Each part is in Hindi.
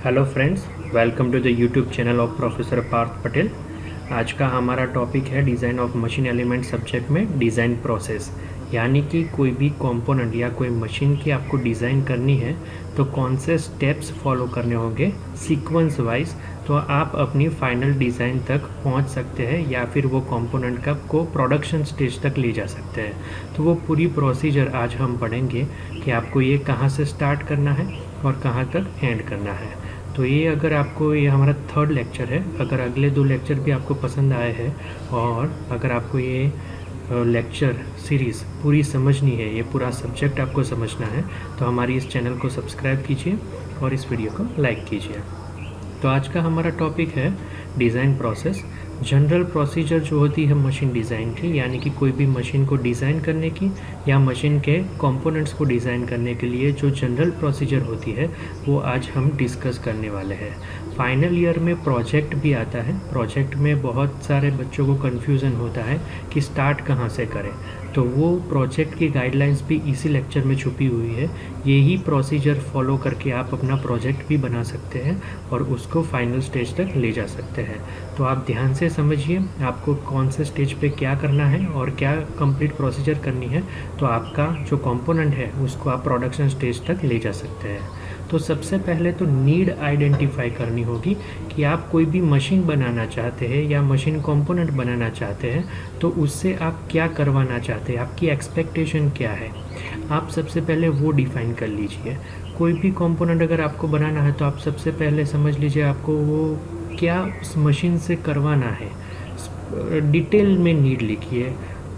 Hello friends, welcome to the YouTube channel of professor Parth Patel. आज का हमारा टॉपिक है design of machine element subject में डिज़ाइन प्रोसेस। यानी कि कोई भी कंपोनेंट या कोई मशीन की आपको डिज़ाइन करनी है तो कौन से स्टेप्स फॉलो करने होंगे सीक्वेंस वाइज, तो आप अपनी फाइनल डिज़ाइन तक पहुंच सकते हैं या फिर वो कंपोनेंट का को प्रोडक्शन स्टेज तक ले जा सकते हैं। तो वो पूरी प्रोसीजर आज हम पढ़ेंगे कि आपको ये कहाँ से स्टार्ट करना है और कहाँ तक एंड करना है। तो ये अगर आपको ये हमारा थर्ड लेक्चर है। अगर अगले 2 लेक्चर भी आपको पसंद आए हैं और अगर आपको ये लेक्चर सीरीज़ पूरी समझनी है, ये पूरा सब्जेक्ट आपको समझना है, तो हमारी इस चैनल को सब्सक्राइब कीजिए और इस वीडियो को लाइक कीजिए। तो आज का हमारा टॉपिक है डिज़ाइन प्रोसेस। जनरल प्रोसीजर जो होती है मशीन डिज़ाइन की, यानी कि कोई भी मशीन को डिज़ाइन करने की या मशीन के कंपोनेंट्स को डिज़ाइन करने के लिए जो जनरल प्रोसीजर होती है वो आज हम डिस्कस करने वाले हैं। फाइनल ईयर में प्रोजेक्ट भी आता है। प्रोजेक्ट में बहुत सारे बच्चों को कन्फ्यूज़न होता है कि स्टार्ट कहाँ से करें, तो वो प्रोजेक्ट की गाइडलाइंस भी इसी लेक्चर में छुपी हुई है। यही प्रोसीजर फॉलो करके आप अपना प्रोजेक्ट भी बना सकते हैं और उसको फाइनल स्टेज तक ले जा सकते हैं। तो आप ध्यान से समझिए आपको कौन से स्टेज पे क्या करना है और क्या कंप्लीट प्रोसीजर करनी है, तो आपका जो कंपोनेंट है उसको आप प्रोडक्शन स्टेज तक ले जा सकते हैं। तो सबसे पहले तो नीड आइडेंटिफाई करनी होगी कि आप कोई भी मशीन बनाना चाहते हैं या मशीन कंपोनेंट बनाना चाहते हैं, तो उससे आप क्या करवाना चाहते हैं, आपकी एक्सपेक्टेशन क्या है। आप सबसे पहले वो डिफ़ाइन कर लीजिए। कोई भी कंपोनेंट अगर आपको बनाना है तो आप सबसे पहले समझ लीजिए आपको वो क्या उस मशीन से करवाना है। डिटेल में नीड लिखिए,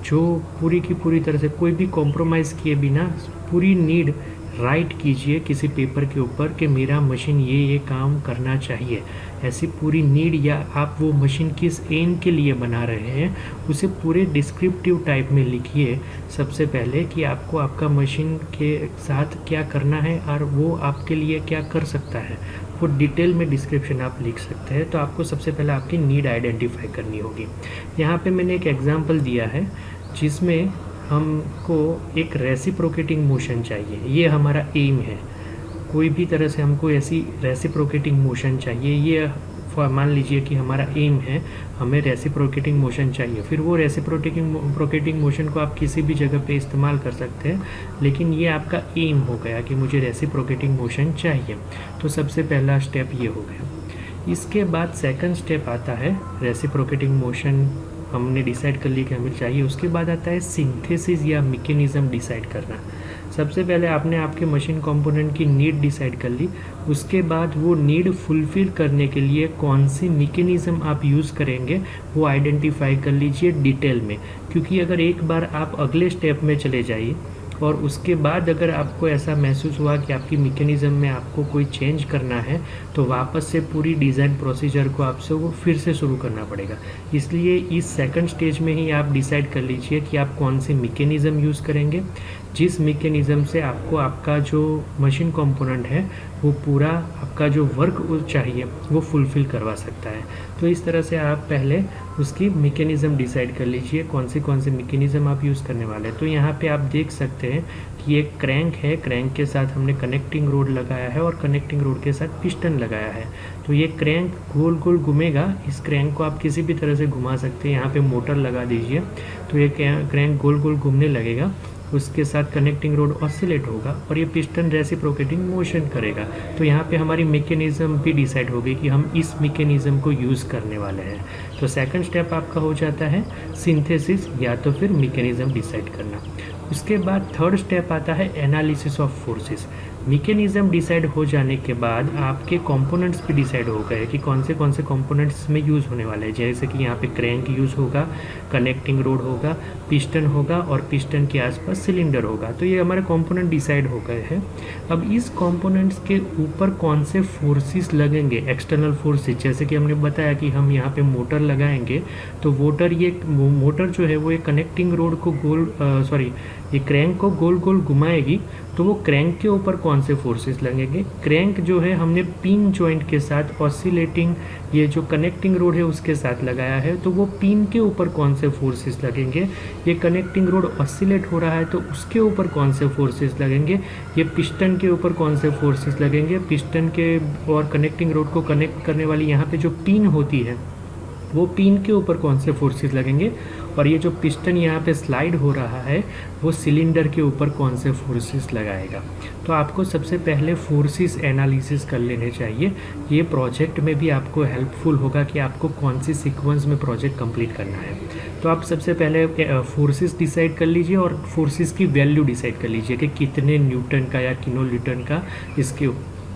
जो पूरी की पूरी तरह से कोई भी कॉम्प्रोमाइज़ किए बिना पूरी नीड राइट कीजिए किसी पेपर के ऊपर कि मेरा मशीन ये काम करना चाहिए। ऐसी पूरी नीड या आप वो मशीन किस एम के लिए बना रहे हैं उसे पूरे डिस्क्रिप्टिव टाइप में लिखिए सबसे पहले, कि आपको आपका मशीन के साथ क्या करना है और वो आपके लिए क्या कर सकता है। वो डिटेल में डिस्क्रिप्शन आप लिख सकते हैं। तो आपको सबसे पहले आपकी नीड आइडेंटिफाई करनी होगी। यहाँ पे मैंने एक एग्जांपल दिया है जिसमें हमको एक रेसिप्रोकेटिंग मोशन चाहिए। ये हमारा एम है। कोई भी तरह से हमको ऐसी रेसिप्रोकेटिंग मोशन चाहिए। ये मान लीजिए कि हमारा एम है, हमें रेसिप्रोकेटिंग मोशन चाहिए। फिर वो रेसिप्रोकेटिंग मोशन को आप किसी भी जगह पे इस्तेमाल कर सकते हैं, लेकिन ये आपका एम हो गया कि मुझे रेसिप्रोकेटिंग मोशन चाहिए। तो सबसे पहला स्टेप ये हो गया। इसके बाद सेकंड स्टेप आता है रेसिप्रोकेटिंग मोशन हमने डिसाइड कर लिया कि हमें चाहिए। उसके बाद आता है सिंथेसिस या मैकेनिज्म डिसाइड करना। सबसे पहले आपने आपके मशीन कंपोनेंट की नीड डिसाइड कर ली। उसके बाद वो नीड फुलफिल करने के लिए कौन सी मैकेनिज्म आप यूज़ करेंगे वो आइडेंटिफाई कर लीजिए डिटेल में। क्योंकि अगर एक बार आप अगले स्टेप में चले जाइए और उसके बाद अगर आपको ऐसा महसूस हुआ कि आपकी मैकेनिज्म में आपको कोई चेंज करना है, तो वापस से पूरी डिज़ाइन प्रोसीजर को आपसे वो फिर से शुरू करना पड़ेगा। इसलिए इस सेकंड स्टेज में ही आप डिसाइड कर लीजिए कि आप कौन सी मैकेनिज्म यूज़ करेंगे, जिस मैकेनिज्म से आपको आपका जो मशीन कंपोनेंट है वो पूरा आपका जो वर्क चाहिए वो फुलफ़िल करवा सकता है। तो इस तरह से आप पहले उसकी मैकेनिज्म डिसाइड कर लीजिए कौन सी मैकेनिज्म आप यूज़ करने वाले हैं। तो यहाँ पे आप देख सकते हैं कि एक क्रैंक है, क्रैंक के साथ हमने कनेक्टिंग रोड लगाया है और कनेक्टिंग रोड के साथ पिस्टन लगाया है। तो ये क्रैंक गोल गोल घूमेगा। इस क्रैंक को आप किसी भी तरह से घुमा सकते हैं। यहाँ पे मोटर लगा दीजिए तो ये क्रैंक गोल गोल घूमने लगेगा। उसके साथ कनेक्टिंग रोड ऑसिलेट होगा और ये पिस्टन रेसिप्रोकेटिंग मोशन करेगा। तो यहाँ पे हमारी मैकेनिज्म भी डिसाइड होगी कि हम इस मैकेनिज्म को यूज़ करने वाले हैं। तो सेकंड स्टेप आपका हो जाता है सिंथेसिस या तो फिर मैकेनिज्म डिसाइड करना। उसके बाद थर्ड स्टेप आता है analysis of forces. Mechanism decide हो जाने के बाद आपके कंपोनेंट्स भी डिसाइड हो गए कि कौन से कंपोनेंट्स में यूज़ होने वाले हैं। जैसे कि यहाँ पे क्रैंक यूज़ होगा, कनेक्टिंग रोड होगा, पिस्टन होगा और पिस्टन के आसपास सिलेंडर होगा। तो ये हमारे कंपोनेंट डिसाइड हो गए हैं। अब इस कंपोनेंट्स के ऊपर कौन से फोर्सेस लगेंगे, एक्सटर्नल फोर्सेस, जैसे कि हमने बताया कि हम यहाँ पे मोटर लगाएंगे। तो मोटर जो है वो एक कनेक्टिंग रोड को ये क्रैंक को गोल गोल घुमाएगी तो वो क्रैंक के ऊपर कौन से फोर्सेस लगेंगे। क्रैंक जो है हमने पिन जॉइंट के साथ ऑसिलेटिंग ये जो कनेक्टिंग रोड है उसके साथ लगाया है, तो वो पिन के ऊपर कौन से फोर्सेस लगेंगे। ये कनेक्टिंग रोड ऑसिलेट हो रहा है तो उसके ऊपर कौन से फोर्सेस लगेंगे। ये पिस्टन के ऊपर कौन से फोर्सेस लगेंगे। पिस्टन के और कनेक्टिंग रोड को कनेक्ट करने वाली यहाँ पे जो पिन होती है वो पिन के ऊपर कौन से फोर्सेस लगेंगे। और ये जो पिस्टन यहाँ पे स्लाइड हो रहा है वो सिलेंडर के ऊपर कौन से फोर्सेस लगाएगा। तो आपको सबसे पहले फोर्सेस एनालिसिस कर लेने चाहिए। ये प्रोजेक्ट में भी आपको हेल्पफुल होगा कि आपको कौन सी सीक्वेंस में प्रोजेक्ट कंप्लीट करना है। तो आप सबसे पहले फोर्सेस डिसाइड कर लीजिए और फोर्सेस की वैल्यू डिसाइड कर लीजिए कि कितने न्यूटन का या किलो न्यूटन का इसके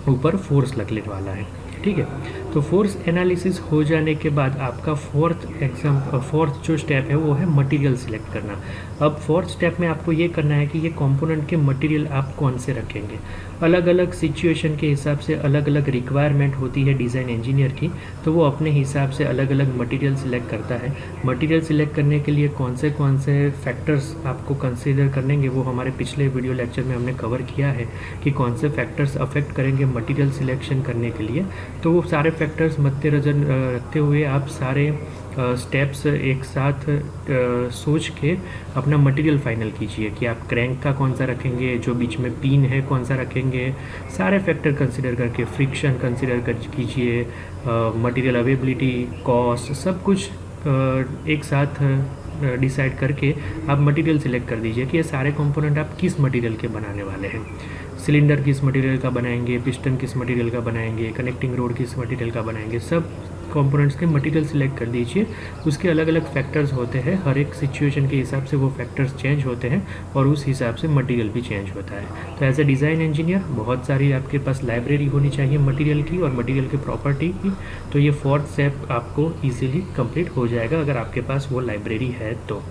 ऊपर फोर्स लगने वाला है। ठीक है, तो फोर्स एनालिसिस हो जाने के बाद आपका फोर्थ जो स्टेप है वो है मटेरियल सिलेक्ट करना। अब फोर्थ स्टेप में आपको ये करना है कि ये कंपोनेंट के मटेरियल आप कौन से रखेंगे। अलग अलग सिचुएशन के हिसाब से अलग अलग रिक्वायरमेंट होती है डिज़ाइन इंजीनियर की, तो वो अपने हिसाब से अलग अलग मटेरियल सिलेक्ट करता है। मटेरियल सिलेक्ट करने के लिए कौन से फैक्टर्स आपको कंसीडर करेंगे वो हमारे पिछले वीडियो लेक्चर में हमने कवर किया है कि कौन से फैक्टर्स अफेक्ट करेंगे मटेरियल सिलेक्शन करने के लिए। तो वो सारे फैक्टर्स मद्देनजर रखते हुए आप सारे स्टेप्स एक साथ सोच के अपना मटेरियल फाइनल कीजिए कि आप क्रैंक का कौन सा रखेंगे, जो बीच में पिन है कौन सा रखेंगे। सारे फैक्टर कंसिडर करके फ्रिक्शन कंसिडर कर कीजिए, मटेरियल अवेलेबिलिटी, कॉस्ट, सब कुछ एक साथ डिसाइड करके आप मटेरियल सिलेक्ट कर दीजिए कि ये सारे कंपोनेंट आप किस मटेरियल के बनाने वाले हैं। सिलेंडर किस मटेरियल का बनाएंगे, पिस्टन किस मटेरियल का बनाएंगे, कनेक्टिंग रोड किस मटेरियल का बनाएंगे। सब कंपोनेंट्स के मटेरियल सिलेक्ट कर दीजिए। उसके अलग अलग फैक्टर्स होते हैं, हर एक सिचुएशन के हिसाब से वो फैक्टर्स चेंज होते हैं और उस हिसाब से मटेरियल भी चेंज होता है। तो एज ए डिज़ाइन इंजीनियर बहुत सारी आपके पास लाइब्रेरी होनी चाहिए मटेरियल की और मटेरियल की प्रॉपर्टी की। तो ये फोर्थ स्टेप आपको ईजिली कंप्लीट हो जाएगा अगर आपके पास वो लाइब्रेरी है तो।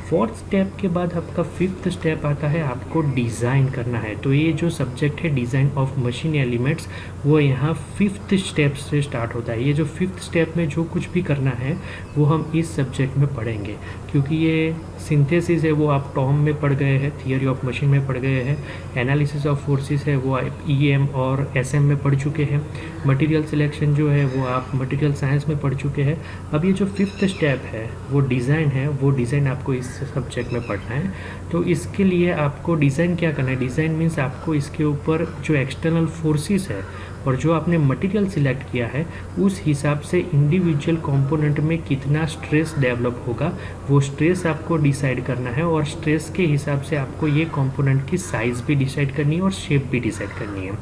फोर्थ स्टेप के बाद आपका फिफ्थ स्टेप आता है, आपको डिज़ाइन करना है। तो ये जो सब्जेक्ट है डिज़ाइन ऑफ मशीन एलिमेंट्स वो यहाँ फिफ्थ स्टेप से स्टार्ट होता है। ये जो फिफ्थ स्टेप में जो कुछ भी करना है वो हम इस सब्जेक्ट में पढ़ेंगे, क्योंकि ये सिंथेसिस है वो आप टॉम में पढ़ गए हैं, थियरी ऑफ मशीन में पढ़ गए हैं। एनालिसिस ऑफ फोर्सेस है वो आप EM और SM में पढ़ चुके हैं। मटेरियल सिलेक्शन जो है वो आप मटेरियल साइंस में पढ़ चुके हैं। अब ये जो फिफ्थ स्टेप है वो डिज़ाइन है, वो डिज़ाइन आपको इस सब्जेक्ट में पढ़ना है। तो इसके लिए आपको डिज़ाइन क्या करना है, डिज़ाइन मीन्स आपको इसके ऊपर जो एक्सटर्नल फोर्सेस है और जो आपने मटेरियल सिलेक्ट किया है उस हिसाब से इंडिविजुअल कंपोनेंट में कितना स्ट्रेस डेवलप होगा वो स्ट्रेस आपको डिसाइड करना है। और स्ट्रेस के हिसाब से आपको ये कंपोनेंट की साइज़ भी डिसाइड करनी है और शेप भी डिसाइड करनी है।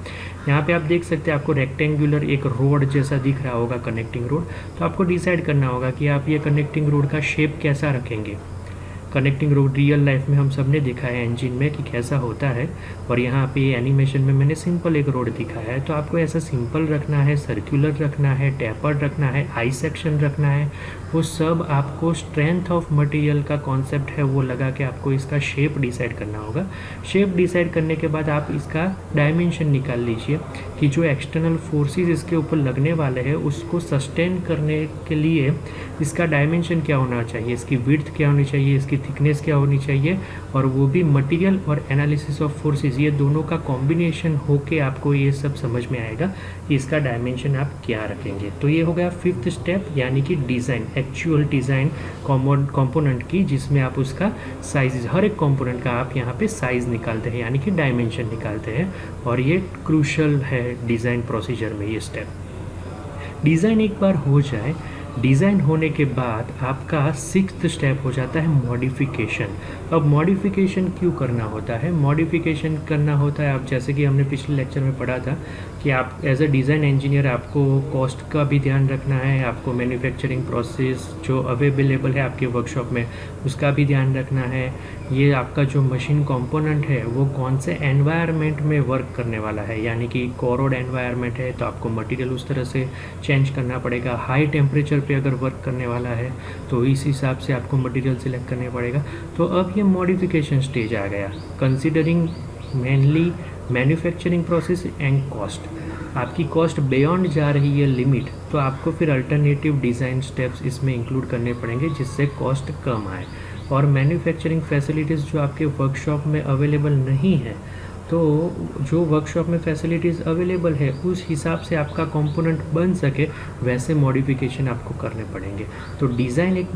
यहाँ पे आप देख सकते हैं आपको रेक्टेंगुलर एक रोड जैसा दिख रहा होगा कनेक्टिंग रोड, तो आपको डिसाइड करना होगा कि आप ये कनेक्टिंग रोड का शेप कैसा रखेंगे। कनेक्टिंग रोड रियल लाइफ में हम सब ने देखा है इंजन में कि कैसा होता है, और यहाँ पे एनिमेशन में मैंने सिंपल एक रोड दिखाया है। तो आपको ऐसा सिंपल रखना है, सर्कुलर रखना है, टैपर्ड रखना है, आई सेक्शन रखना है। वो सब आपको स्ट्रेंथ ऑफ मटेरियल का कॉन्सेप्ट है वो लगा के आपको इसका शेप डिसाइड करना होगा। शेप डिसाइड करने के बाद आप इसका डायमेंशन निकाल लीजिए कि जो एक्सटर्नल फोर्सेस इसके ऊपर लगने वाले हैं उसको सस्टेन करने के लिए इसका डायमेंशन क्या होना चाहिए, इसकी विड्थ क्या होनी चाहिए, इसकी थिकनेस क्या होनी चाहिए, और वो भी मटेरियल और एनालिसिस ऑफ फोर्सेस ये दोनों का कॉम्बिनेशन होके आपको ये सब समझ में आएगा कि इसका डायमेंशन आप क्या रखेंगे। तो ये हो गया फिफ्थ स्टेप, यानी कि डिज़ाइन, एक्चुअल डिज़ाइन कंपोनेंट की, जिसमें आप उसका साइज, हर एक कंपोनेंट का आप यहाँ पे साइज़ निकालते हैं यानी कि डायमेंशन निकालते हैं, और ये क्रूशल है डिज़ाइन प्रोसीजर में ये स्टेप। डिज़ाइन एक बार हो जाए, डिज़ाइन होने के बाद आपका सिक्स्थ स्टेप हो जाता है मॉडिफिकेशन। अब मॉडिफिकेशन क्यों करना होता है, मॉडिफिकेशन करना होता है, आप जैसे कि हमने पिछले लेक्चर में पढ़ा था कि आप एज अ डिज़ाइन इंजीनियर आपको कॉस्ट का भी ध्यान रखना है, आपको मैन्युफैक्चरिंग प्रोसेस जो अवेलेबल है आपके वर्कशॉप में उसका भी ध्यान रखना है। ये आपका जो मशीन कंपोनेंट है वो कौन से एनवायरनमेंट में वर्क करने वाला है, यानी कि कोरोड एनवायरनमेंट है तो आपको मटेरियल उस तरह से चेंज करना पड़ेगा। हाई टेम्परेचर पे अगर वर्क करने वाला है तो इस हिसाब से आपको मटेरियल सिलेक्ट करने पड़ेगा। तो अब ये मॉडिफिकेशन स्टेज आ गया, considering mainly manufacturing process and cost. आपकी कॉस्ट बियॉन्ड जा रही है लिमिट, तो आपको फिर अल्टरनेटिव डिज़ाइन स्टेप्स इसमें इंक्लूड करने पड़ेंगे जिससे कॉस्ट कम आए। और मैन्युफैक्चरिंग फैसिलिटीज़ जो आपके वर्कशॉप में अवेलेबल नहीं है, तो जो वर्कशॉप में फैसिलिटीज़ अवेलेबल है उस हिसाब से आपका कंपोनेंट बन सके वैसे मॉडिफिकेशन आपको करने पड़ेंगे। तो डिज़ाइन एक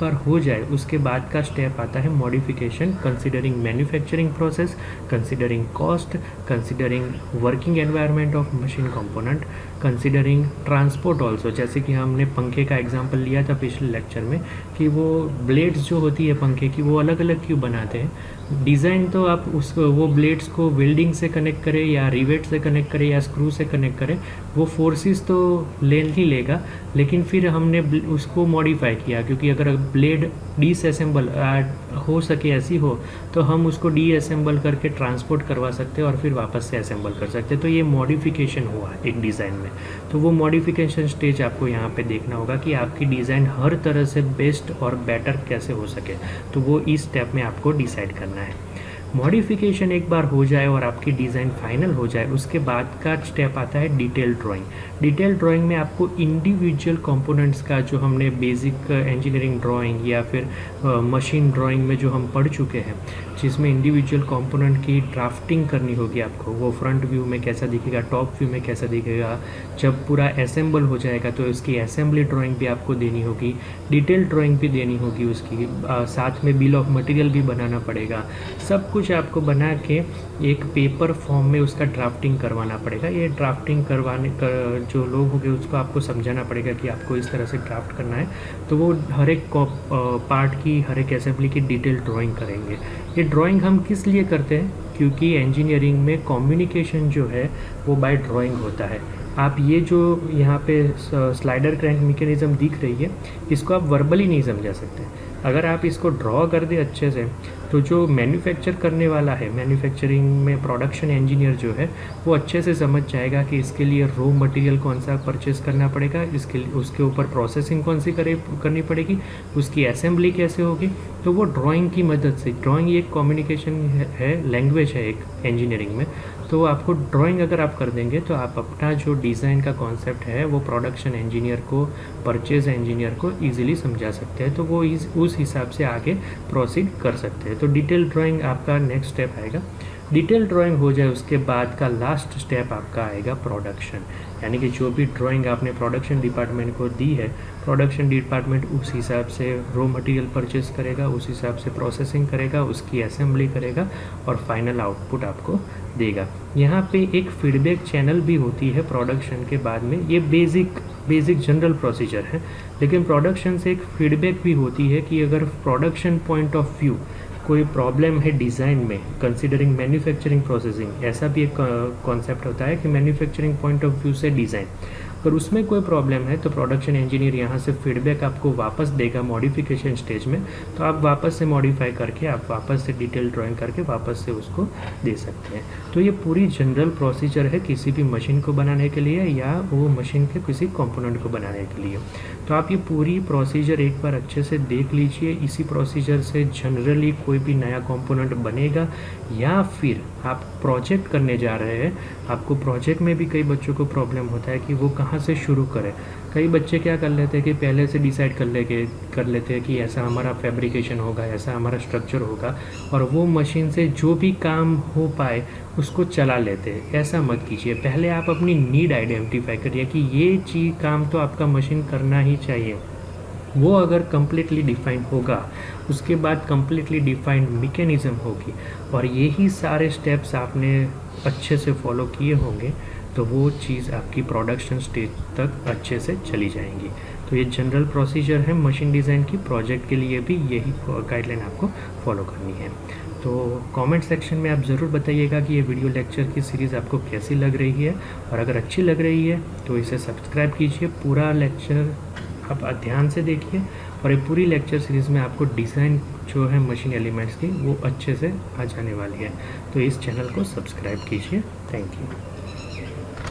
बार हो जाए उसके बाद का स्टेप आता है modification, considering manufacturing process, considering cost, considering working environment of machine component, considering transport also. जैसे कि हमने पंखे का एग्जांपल लिया था पिछले लेक्चर में कि वो ब्लेड्स जो होती है पंखे की वो अलग अलग क्यों बनाते हैं। डिज़ाइन तो आप वो ब्लेड्स को वेल्डिंग से कनेक्ट करें या रिवेट से कनेक्ट करें या स्क्रू से कनेक्ट करें, वो फोर्सेस तो ले ही लेगा, लेकिन फिर हमने उसको मॉडिफाई किया क्योंकि अगर ब्लेड डिसअसेंबल हो सके ऐसी हो तो हम उसको डीअसेंबल करके ट्रांसपोर्ट करवा सकते हैं और फिर वापस से असेंबल कर सकते हैं। तो ये मॉडिफिकेशन हुआ एक डिज़ाइन में। तो वो मॉडिफिकेशन स्टेज आपको यहाँ पे देखना होगा कि आपकी डिज़ाइन हर तरह से बेस्ट और बेटर कैसे हो सके, तो वो इस स्टेप में आपको डिसाइड करना है। मॉडिफिकेशन एक बार हो जाए और आपकी डिज़ाइन फाइनल हो जाए उसके बाद का स्टेप आता है डिटेल ड्राइंग। डिटेल ड्राइंग में आपको इंडिविजुअल कंपोनेंट्स का जो हमने बेसिक इंजीनियरिंग ड्राइंग या फिर मशीन ड्राइंग में जो हम पढ़ चुके हैं, जिसमें इंडिविजुअल कंपोनेंट की ड्राफ्टिंग करनी होगी आपको, वो फ्रंट व्यू में कैसा दिखेगा, टॉप व्यू में कैसा दिखेगा, जब पूरा असेंबल हो जाएगा तो उसकी असेंबली ड्राइंग भी आपको देनी होगी, डिटेल ड्राइंग भी देनी होगी उसकी, साथ में बिल ऑफ मटेरियल भी बनाना पड़ेगा। सब कुछ आपको बना के एक पेपर फॉर्म में उसका ड्राफ्टिंग करवाना पड़ेगा। ये ड्राफ्टिंग करवाने का जो लोग होंगे उसको आपको समझाना पड़ेगा कि आपको इस तरह से ड्राफ्ट करना है, तो वो हर एक पार्ट की, हर एक असेंबली की डिटेल ड्राइंग करेंगे। ये ड्राइंग हम किस लिए करते हैं? क्योंकि इंजीनियरिंग में कम्युनिकेशन जो है वो बाय ड्राइंग होता है। आप ये जो यहाँ पे स्लाइडर क्रैंक मैकेनिज्म दिख रही है, इसको आप वर्बली नहीं समझा सकते। अगर आप इसको ड्रॉ कर दे अच्छे से तो जो मैन्युफैक्चर करने वाला है, मैन्युफैक्चरिंग में प्रोडक्शन इंजीनियर जो है वो अच्छे से समझ जाएगा कि इसके लिए रॉ मटेरियल कौन सा परचेस करना पड़ेगा, इसके उसके ऊपर प्रोसेसिंग कौन सी करनी पड़ेगी, उसकी असेंबली कैसे होगी। तो वो ड्राइंग की मदद से, ड्राइंग एक कम्युनिकेशन है, लैंग्वेज है एक इंजीनियरिंग में, तो आपको ड्राइंग अगर आप कर देंगे तो आप अपना जो डिज़ाइन का कॉन्सेप्ट है वो प्रोडक्शन इंजीनियर को, परचेज इंजीनियर को ईजिली समझा सकते हैं, तो वो उस हिसाब से आगे प्रोसीड कर सकते हैं। तो डिटेल ड्राइंग आपका नेक्स्ट स्टेप आएगा। डिटेल ड्राइंग हो जाए उसके बाद का लास्ट स्टेप आपका आएगा प्रोडक्शन, यानी कि जो भी ड्राइंग आपने प्रोडक्शन डिपार्टमेंट को दी है, प्रोडक्शन डिपार्टमेंट उस हिसाब से रॉ मटेरियल परचेस करेगा, उस हिसाब से प्रोसेसिंग करेगा, उसकी असेंबली करेगा और फाइनल आउटपुट आपको देगा। यहाँ पे एक फीडबैक चैनल भी होती है प्रोडक्शन के बाद में। ये बेसिक जनरल प्रोसीजर है, लेकिन प्रोडक्शन से एक फीडबैक भी होती है कि अगर प्रोडक्शन पॉइंट ऑफ व्यू कोई प्रॉब्लम है डिज़ाइन में, कंसिडरिंग मैन्युफैक्चरिंग प्रोसेसिंग, ऐसा भी एक कॉन्सेप्ट होता है कि मैन्युफैक्चरिंग पॉइंट ऑफ व्यू से डिज़ाइन, अगर उसमें कोई प्रॉब्लम है तो प्रोडक्शन इंजीनियर यहाँ से फीडबैक आपको वापस देगा मॉडिफिकेशन स्टेज में, तो आप वापस से मॉडिफाई करके, आप वापस से डिटेल ड्राइंग करके वापस से उसको दे सकते हैं। तो ये पूरी जनरल प्रोसीजर है किसी भी मशीन को बनाने के लिए या वो मशीन के किसी कंपोनेंट को बनाने के लिए। तो आप ये पूरी प्रोसीजर एक बार अच्छे से देख लीजिए। इसी प्रोसीजर से जनरली कोई भी नया कंपोनेंट बनेगा या फिर आप प्रोजेक्ट करने जा रहे हैं, आपको प्रोजेक्ट में भी कई बच्चों को प्रॉब्लम होता है कि वो कहाँ से शुरू करें। कई बच्चे क्या कर लेते हैं कि पहले से डिसाइड कर लेते हैं कि ऐसा हमारा फैब्रिकेशन होगा, ऐसा हमारा स्ट्रक्चर होगा, और वो मशीन से जो भी काम हो पाए उसको चला लेते हैं। ऐसा मत कीजिए। पहले आप अपनी नीड आइडेंटिफाई करिए कि ये चीज़ काम तो आपका मशीन करना ही चाहिए। वो अगर कम्प्लीटली डिफाइंड होगा, उसके बाद कम्प्लीटली डिफाइंड मैकेनिज़्म होगी और यही सारे स्टेप्स आपने अच्छे से फॉलो किए होंगे, तो वो चीज़ आपकी प्रोडक्शन स्टेज तक अच्छे से चली जाएंगी। तो ये जनरल प्रोसीजर है मशीन डिज़ाइन की। प्रोजेक्ट के लिए भी यही गाइडलाइन आपको फॉलो करनी है। तो कमेंट सेक्शन में आप ज़रूर बताइएगा कि ये वीडियो लेक्चर की सीरीज़ आपको कैसी लग रही है, और अगर अच्छी लग रही है तो इसे सब्सक्राइब कीजिए। पूरा लेक्चर आप ध्यान से देखिए और ये पूरी लेक्चर सीरीज़ में आपको डिज़ाइन जो है मशीन एलिमेंट्स की वो अच्छे से आ जाने वाली है। तो इस चैनल को सब्सक्राइब कीजिए। Thank you.